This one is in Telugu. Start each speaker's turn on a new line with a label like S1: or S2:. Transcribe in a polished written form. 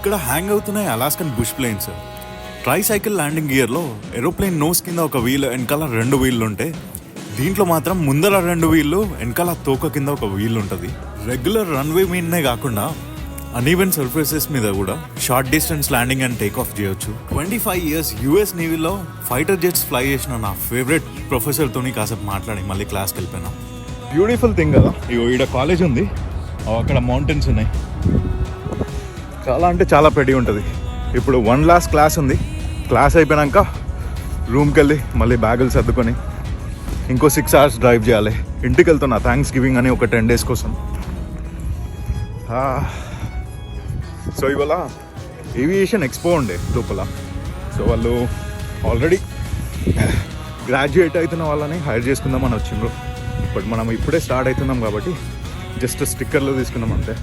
S1: ఇక్కడ హ్యాంగ్ అవుతున్నాయి Alaskan bush planes. Tricycle landing గియర్లో ఏరోప్లేన్ నోస్ కింద ఒక వీల్, వెనకాల 2 వీళ్ళు ఉంటే, దీంట్లో మాత్రం ముందర 2 వీళ్ళు, వెనకాల తోక కింద ఒక వీల్ ఉంటుంది. రెగ్యులర్ రన్వే మీదనే కాకుండా అన్ఈవెన్ సర్ఫేసెస్ మీద కూడా short distance landing and take off చేయొచ్చు. 25 years యూఎస్ నేవీలో ఫైటర్ జెట్స్ ఫ్లై చేసిన నా ఫేవరెట్ ప్రొఫెసర్తోని కాసేపు మాట్లాడి మళ్ళీ క్లాస్కి వెళ్ళిపోయినా. బ్యూటిఫుల్ థింగ్ కదా, ఇగో ఈడ కాలేజ్ ఉంది, అక్కడ మౌంటైన్స్ ఉన్నాయి, చాలా అంటే చాలా పెట్టి ఉంటుంది. ఇప్పుడు 1 last క్లాస్ ఉంది. క్లాస్ అయిపోయాక రూమ్కి వెళ్ళి మళ్ళీ బ్యాగులు సర్దుకొని ఇంకో 6 hours డ్రైవ్ చేయాలి. ఇంటికి వెళ్తున్నా థ్యాంక్స్ గివింగ్ అని ఒక 10 days కోసం. సో ఇవాళ ఏవియేషన్ ఎక్స్పో ఉండే లోపల. సో వాళ్ళు ఆల్రెడీ గ్రాడ్యుయేట్ అవుతున్న వాళ్ళని హైర్ చేసుకుందామని వచ్చిండ్రు. బట్ మనం ఇప్పుడే స్టార్ట్ అవుతున్నాం కాబట్టి జస్ట్ స్టిక్కర్లు తీసుకున్నాం అంతే.